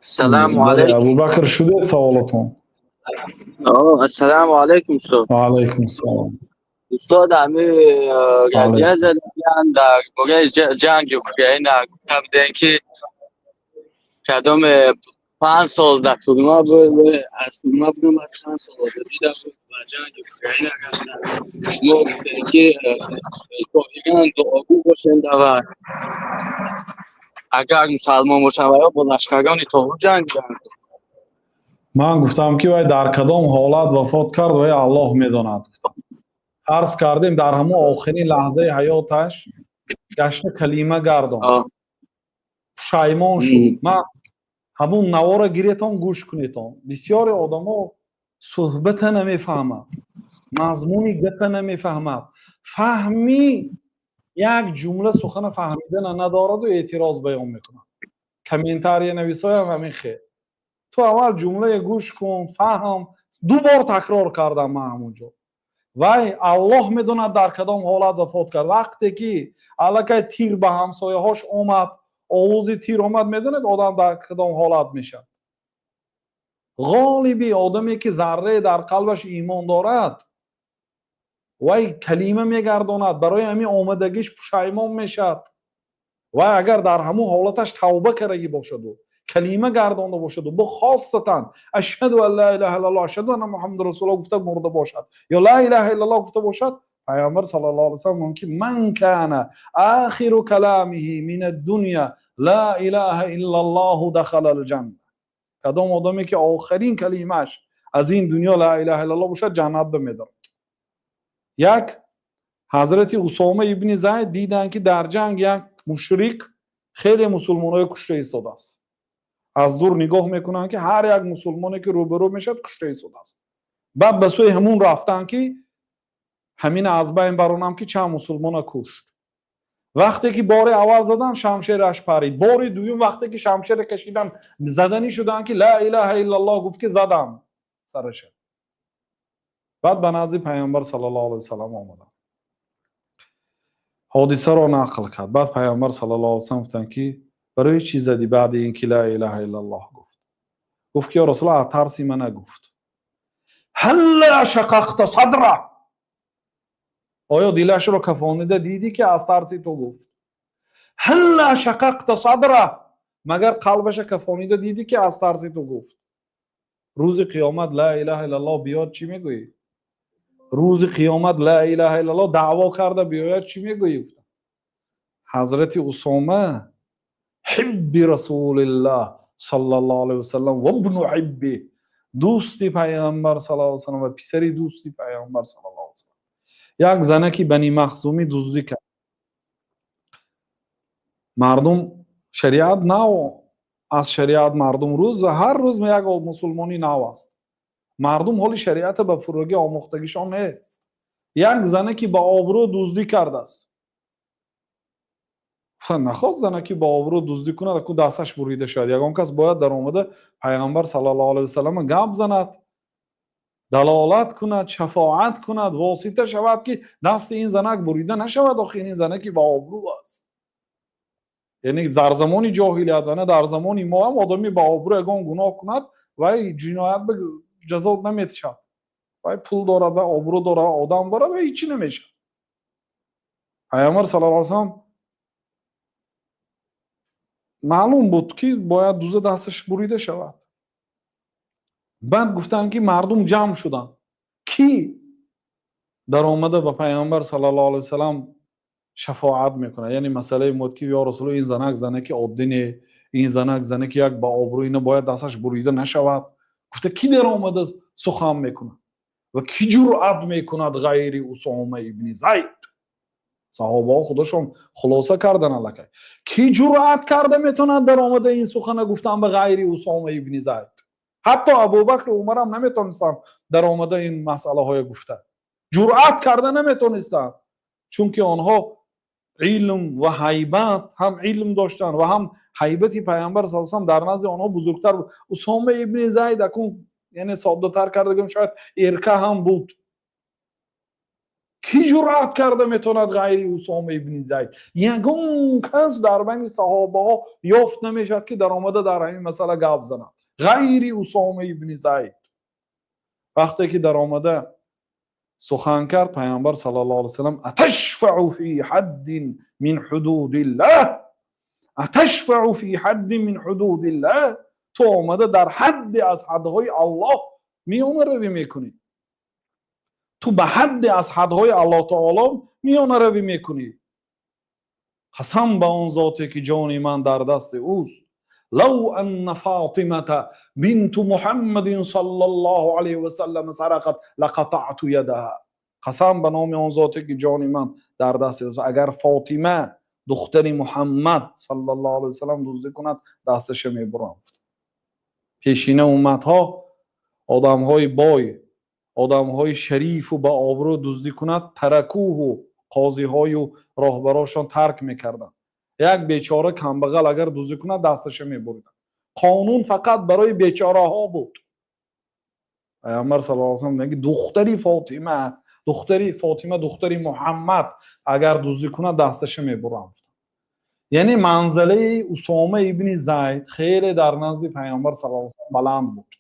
السلام بله علیکم. ابوبکر شده سوالتون. السلام علیکم استاد. و علیکم السلام. استاد همه و قضیه علیکم. زدن در مورد جنگ اوکراین گفتم دیدن که کدام 5 سال در تورما بود از تورما بودم از 5 سال آزادی در بود و جنگ اوکراین رفتن. شما گفتن که با ایران دعاگو باشند و اگر مسلمان باشن و با لشکران طالب جنگ کنند. من گفتم که وای در کدام حالت وفات کرد وای الله میداند. عرض کردیم در همون آخرین لحظه حیاتش گشت کلمه گردان پشیمان شد. من همون نوار گیریتان گوش کنیتان. بسیاری آدما صحبت نمیفهمند، مضمون گپ نمیفهمند، فهمی یک جمله سخن فهمیدن ندارد و اعتراض بیان میکنند. کامنتاری نویسای هم همین خیر. تو اول جمله گوش کن فهم. دو بار تکرار کردم من همونجا. وای الله میدوند در کدام حالت وفات کرد. وقتی که الکی تیر به همسایه هاش اومد، آواز تیر اومد، میدونید آدم در کدام حالت میشه. غالبی آدمی که ذره در قلبش ایمان دارد وای کلمه میگرداند، برای همین آمدگیش پشیمان میشد. و اگر در همون حالتش توبه کرده باشد و کلمه گردانده باشد و با خاصتا اشهد ان لا اله الا الله اشهد ان محمد رسول الله گفته مرده باشد یا لا اله الا الله گفته باشد، پیامبر صلی الله علیه و سلم میگه من کان آخر کلامه من الدنیا لا اله الا الله دخل الجنه. کدام آدمی که آخرین کلمش از این دنیا لا اله الا الله باشد جنت میره. یک حضرت اسامه ابن زید دیدن که در جنگ یک مشرک خیلی مسلمانای کشته ایستاده است. از دور نگاه میکنن که هر یک مسلمانی که روبرو میشد کشته ایستاده است. بعد به سوی همون رفتن که همین از بین برونم که چند مسلمان کشت. وقتی که بار اول زدن شمشیرش پرید. بار دوم وقتی که شمشیر کشیدن زدنی شدن که لا اله الا الله گفت که زدم سرش. بعد به نزد پیامبر صلی الله علیه و سلم آمدن. حادثه را نقل کرد. بعد پیامبر صلی الله علیه و سلم گفتن که برای چی زدی بعد اینکه لا اله الا الله گفت که یا رسول الله ترسی من نگفت. هل شققت صدره، آیا دلش رو کفانیده دیدی که از ترسی تو گفت؟ هل شققت صدره، مگر قلبش کفانیده دیدی که از ترسی تو گفت؟ روز قیامت لا اله الا الله بیاد چی میگویی؟ روز قیامت لا اله الا الله دعوا کرده بیاید چی میگویی؟ حضرت اسامه حب رسول الله صلی الله علیه و سلم و ابن حبه، دوستی پیامبر صلی الله علیه و سلم و پسری دوستی پیامبر صلی الله علیه و سلم. یک زنکی بنی مخزومی دزدی کرد. مردم شریعت نو از شریعت مردم روز هر روز یک مسلمانی نو است. مردم حال شریعت به پروگی آموختگیشان نیست. یک زنکی با آبرو دزدی کرده است. نخواد زنکی با آبرو دزدی کند که دستش بریده شد. یگان کس باید در آمده پیغمبر صلی الله علیه و سلم گپ زند، دلالت کند، شفاعت کند، واسطه شود که دست این زنک بریده نشود. آخه این زنکی با آبرو است. یعنی در زمان جاهلیت و نه در زمان ما هم آدمی با آبرو یگان گناه کند و جنایت به جزا نمیتشد. و پول دارد و آبرو دارد آدم دارد و هیچی نمیشه. پیامبر صلی الله علیه و سلم معلوم بود که باید دوزه دستش بریده شود. بعد گفتن که مردم جمع شدن. کی در آمده به پیامبر صلی الله علیه و سلم شفاعت میکنه؟ یعنی مسئله مود که یا رسول این زنک عادی نه، این زنک یک با آبرو اینه باید دستش بریده نشود. گفته کی در آمده سخن میکنه و کی جرأت میکند غیر اسامه ابن زید؟ صحابه ها خودشون خلاصه کردن الکی. کی جرأت کرده میتونه در آمده این سخن گفتن به غیر اسامه ابن زید؟ حتی ابوبکر و عمر هم نمیتونستن در آمده این مسئله های گفته. جرأت کرده نمیتونستن، چون که آنها علم و هیبت، هم علم داشتن و هم هیبتی پیامبر صلی الله علیه و در نزد آنها بزرگتر بود. اسامه ابن زید اكون یعنی ساده تر کرده شاید ارکه هم بود. کی جرأت کرده میتوند غیر اسامه ابن زید؟ یگان کس در بین صحابه ها یافت نمیشد که در آمده در این مسئله گپ زند غیر اسامه ابن زید. وقتی که در آمده سخن کرد پیامبر صلی الله علیه و سلم اتشفع فی حد من حدود الله، اتشفع فی حد من حدود الله، تو آمده در حد از حدهای الله میانه روی میکنی، تو به حد از حدهای الله تعالی میانه روی میکنی. قسم به اون ذاتی که جان من در دست اوست، لو ان فاطمه بنت محمد صلی الله علیه و سلم سرقت لقطعت یدها. قسم به نام اون ذاتی که جان من در دست اوست، اگر فاطمه دختر محمد صلی الله علیه و سلم دزدی کند دستش میبرم. پیشین امتها آدمهای بای، آدمهای شریف و با آبرو دزدی کند ترکوه و قاضی های و راهبراشان ترک میکردن. یک بیچاره کمبغل اگر دزدی کند دستش میبردن. قانون فقط برای بیچاره ها بود. پیامبر صلی الله علیه و سلم میگه دختری فاطمه دختری محمد اگر دزدی کند دستش میبرن. یعنی منزله اسامه ابن زید خیلی در نزد پیامبر صلی الله علیه و سلم بلند بود.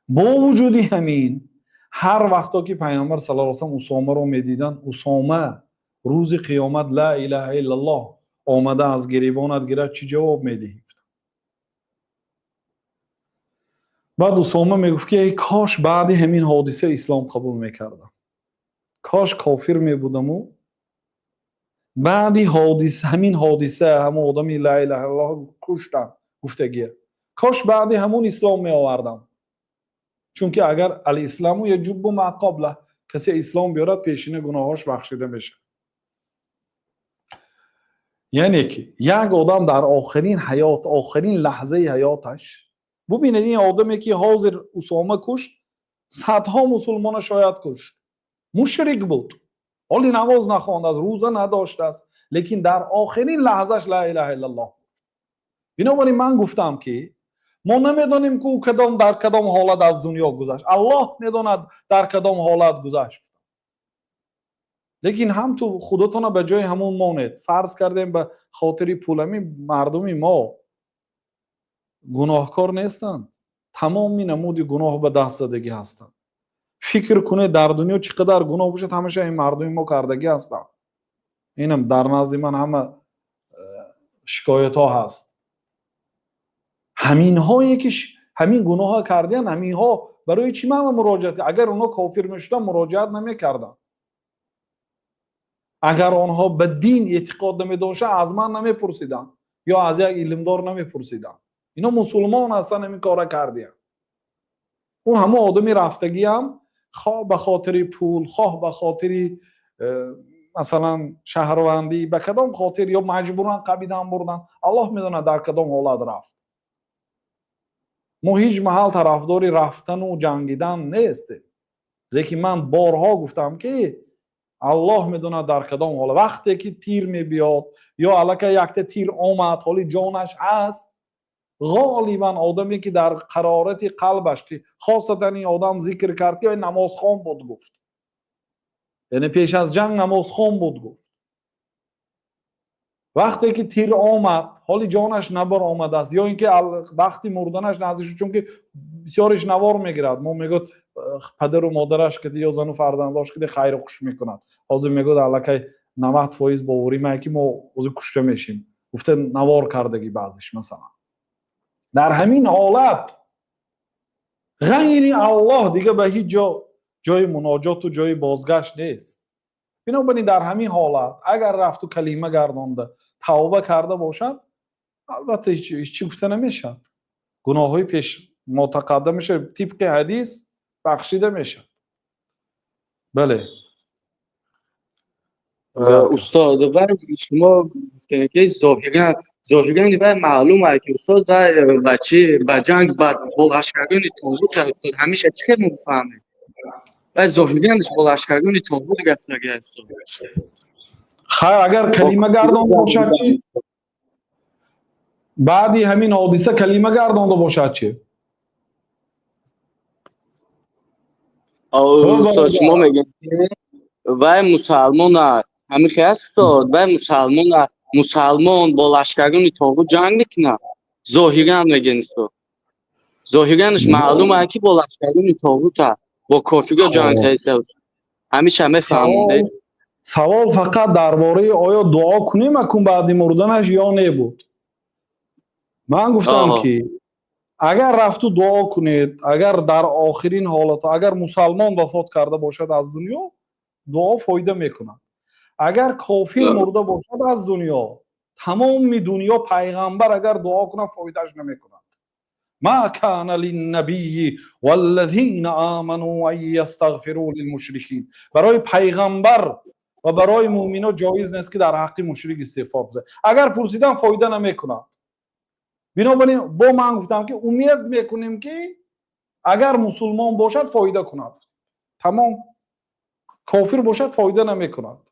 با وجود همین هر وقتا که پیامبر صلی الله علیه و سلم اسامه رو میدیدن، اسامه روز قیامت لا اله الا الله آمده از گریبانت گیرد چی جواب میدهی؟ بعد اسامه میگفت که ای کاش بعد همین حادثه اسلام قبول میکردم، کاش کافر میبودم و بعد همین حادثه همون آدمی لا اله الا الله کشتن گفتگیه، کاش بعد همون اسلام می آوردم. چون که اگر الاسلام یجب ما قبله، کسی اسلام بیارد پیشین گناهاش بخشیده میشه. یعنی که یک آدم در آخرین حیات، آخرین لحظه حیاتش، ببینید این آدمی که حاضر اسامه کشت صدها مسلمان شاید کشت، مشرک بود، حالی نماز نخوانده است، روزه نداشته است، لیکن در آخرین لحظهش لا اله الا الله. بنابراین من گفتم که ما نمیدانیم که او در کدام حالت از دنیا گذشت، الله میداند در کدام حالت گذشت. لیکن هم تو خودتون به جای همون مانید، فرض کردیم به خاطر پولمی مردمی ما گناهکار نیستند، تمامی نمودی گناه به دست زدگی هستند. فکر کنید در دنیا چقدر گناه باشد همیشه این مردمی ما کردگی هستند. اینم در نزد من همه شکایت ها هست. همین هایی که همین گناه ها کردن، همین ها برای چی من مراجعت؟ اگر اونا کافر میشدن مراجعت نمیکردن، اگر آنها به دین اعتقاد نمیداشتن از من نمیپرسیدن یا از یک علمدار نمیپرسیدن. اینا مسلمان هستن همین کارا کردن. اون همه آدمی رفتگی هم خواه به خاطر پول، خواه به خاطر مثلا شهروندی، به کدام خاطر یا مجبورن قبیدن بردن، الله میدونه در کدام حالت رفت. ما هیچ محل طرفداری رفتن و جنگیدن نیستیم، لیکن من بارها گفتم که الله میدونه در کدام حال. وقتی که تیر میبیاد یا الکه یک تیر آمد حالی جانش هست، غالبا آدمی که در قرارت قلبش، خاصتا این آدم ذکر کرد که نمازخوان بود گفت، یعنی پیش از جنگ نمازخوان بود گفت، وقتی که تیر آمد حالی جانش نبر آمده است یا اینکه وقتی مردنش نزدیک، چون که بسیارش نوار میگیرد، ما میگوید پدر و مادرش که یا زن و فرزنداش که خیر و خوش میکند، حاضر میگوید الکه 90% باوری ما که ما اوزی کشته میشیم، گفته نوار کردگی بعضش. مثلا در همین حالت غیر الله دیگه به هیچ جای مناجات و جای بازگشت نیست. بنابراین در همین حالت اگر رفت و کلمه گردانده توبه کرده باشد، البته هیچ گفته نمیشد، گناه های پیش متقدم میشه، طبق حدیث بخشیده میشه. بله استاد و شما که ظاهرا و معلومه که استاد بچه با جنگ بعد با لشکرگان طاغوت استاد همیشه چه میفهمه و ظاهرا با لشکرگان طاغوت گفتگی است. خیر اگر کلمه گردانده باشد چی؟ بعدی همین حادثه کلمه گردانده باشد چی؟ استاد شما میگن وای مسلمان همین خیلی استاد وای مسلمان با لشکران تاغو جنگ میکنه ظاهرا میگن تو ظاهرانش معلومه که با لشکران تاغو تا با کافرها جنگ خب هست همیشه میفهمونده سوال فقط درباره آیا دعا کنیم اکن بعد مردنش یا نبود. من گفتم آها که اگر رفتو دعا کنید، اگر در آخرین حالت اگر مسلمان وفات کرده باشد از دنیا دعا فایده میکند، اگر کافر مرده باشد از دنیا تمام دنیا پیغمبر اگر دعا کنه فایدهش نمیکند. ما كان للنبي والذين آمنوا ان يستغفروا للمشركين. برای پیغمبر و برای مؤمنان جایز نیست که در حق مشرک استغفار بزنه. اگر پرسیدن فایده نمیکند. بنابراین با من گفتم که امید میکنیم که اگر مسلمان باشد فایده کند. تمام. کافر باشد فایده نمیکند.